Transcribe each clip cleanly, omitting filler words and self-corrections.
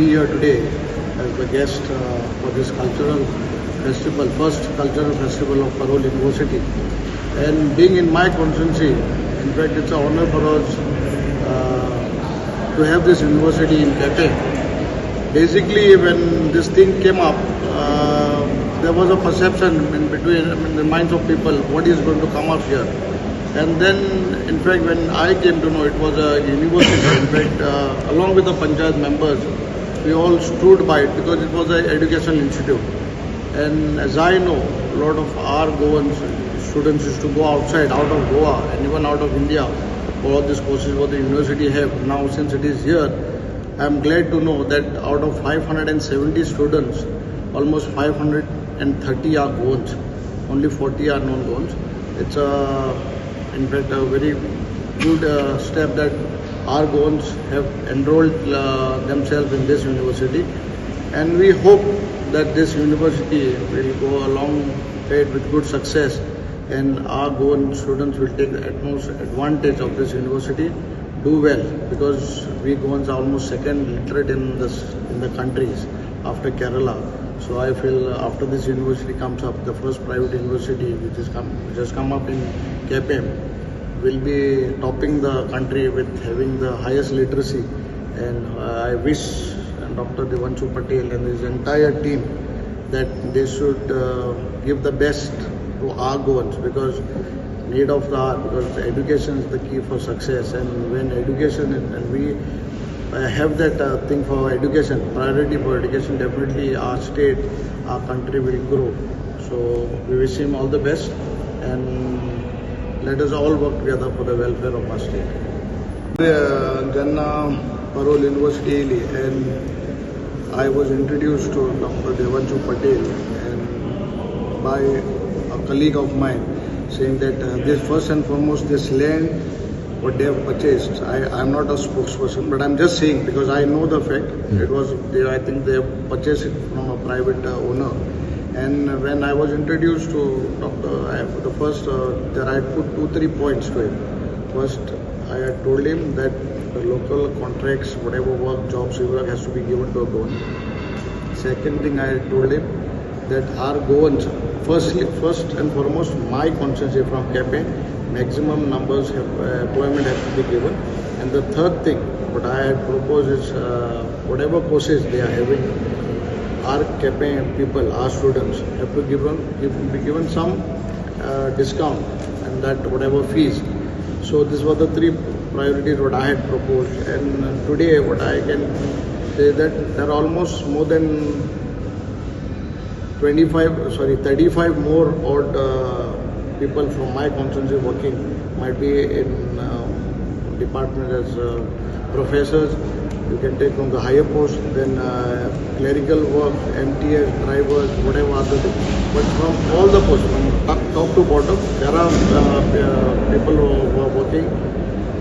be here today as the guest for this cultural festival, first cultural festival of Parul University. And being in my constituency, in fact, it's an honor for us to have this university in Cape. Basically, when this thing came up, there was a perception in the minds of people what is going to come up here. And then, in fact, when I came to know it was a university, in fact, along with the Panchayat members, we all stood by it because it was an educational institute. And as I know, a lot of our Goan students used to go outside, out of Goa and even out of India for all these courses what the university have. Now, since it is here, I am glad to know that out of 570 students, almost 530 are Goans, only 40 are non-Goans. It's in fact a very good step that our Goans have enrolled themselves in this university, and we hope that this university will go along with good success, and our Goan students will take the utmost advantage of this university, do well, because we Goans are almost second literate in the countries after Kerala. So I feel after this university comes up, the first private university which has come up in Cape will be topping the country with having the highest literacy. And I wish Dr. Devanshu Patel and his entire team that they should give the best to our Goans, because need of the hour, because education is the key for success. And when education and we have that thing for education, priority for education, definitely our state, our country will grow. So we wish him all the best, and let us all work together for the welfare of our state. Janna Parul University, and I was introduced to Dr. Devanshu Patel and by a colleague of mine, saying that this first and foremost, this land what they have purchased. I am not a spokesperson, but I'm just saying because I know the fact. It was I think they have purchased it from a private owner. And when I was introduced to Dr. The first that I put 2-3 points to him. First, I had told him that the local contracts, whatever work, jobs, work has to be given to a Goan. Second thing I told him that our Goans, first and foremost, my constituency from Cape, maximum numbers employment has to be given. And the third thing, what I had proposed is whatever courses they are having, our Cape people, our students, have to be given some discount and that whatever fees. So these were the 3 priorities what I had proposed. And today what I can say that there are almost more than 35 more odd people from my constituency working, might be in department as professors. You can take from the higher post, then clerical work, MTS, drivers, whatever other things. But from all the posts, from top to bottom, there are people who are working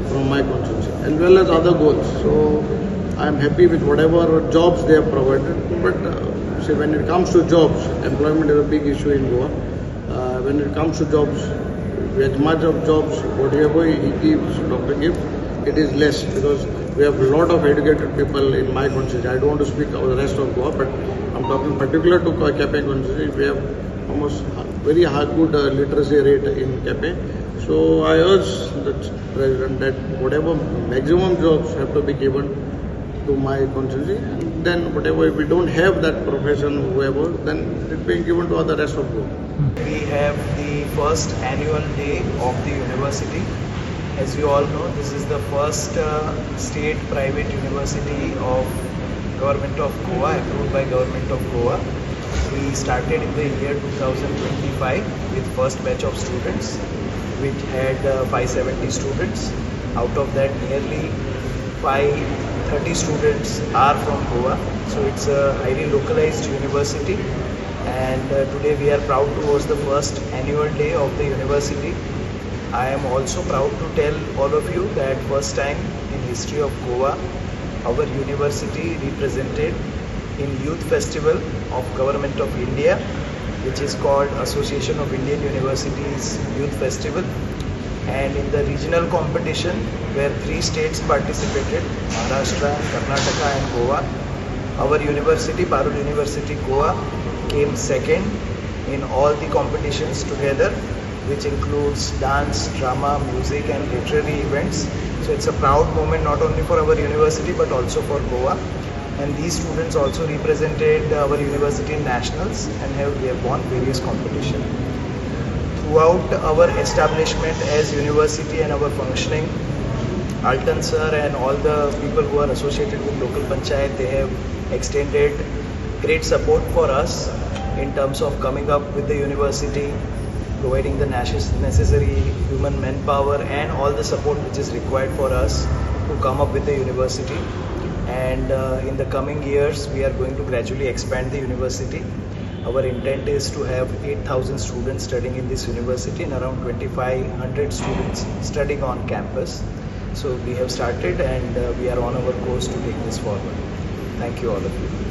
from my constituency, as well as other goals. So I am happy with whatever jobs they have provided. But see, when it comes to jobs, employment is a big issue in Goa. When it comes to jobs, as much of jobs, whatever he gives, doctor gives, it is less, because we have a lot of educated people in my constituency. I don't want to speak about the rest of Goa, but I'm talking particular to Cape constituency. We have almost very good literacy rate in Cape. So I urge the President that whatever maximum jobs have to be given to my constituency, and then whatever, if we don't have that profession, whoever, then it being given to other rest of Goa. We have the first annual day of the university. As you all know, this is the first state private university of Government of Goa, approved by Government of Goa. We started in the year 2025 with first batch of students, which had 570 students. Out of that, nearly 530 students are from Goa. So it's a highly localized university. And today we are proud to host the first annual day of the university. I am also proud to tell all of you that first time in history of Goa, our university represented in Youth Festival of Government of India, which is called Association of Indian Universities Youth Festival. And in the regional competition, where 3 states participated, Maharashtra, Karnataka and Goa, Our university, Parul University, Goa, came second in all the competitions together, which includes dance, drama, music and literary events. So it's a proud moment not only for our university but also for Goa. And these students also represented our university in nationals and we have won various competitions. Throughout our establishment as university and our functioning, Alton sir and all the people who are associated with local panchayat, they have extended great support for us in terms of coming up with the university, providing the necessary human manpower and all the support which is required for us to come up with the university. And in the coming years, we are going to gradually expand the university. Our intent is to have 8,000 students studying in this university and around 2,500 students studying on campus. So we have started and we are on our course to take this forward. Thank you all of you.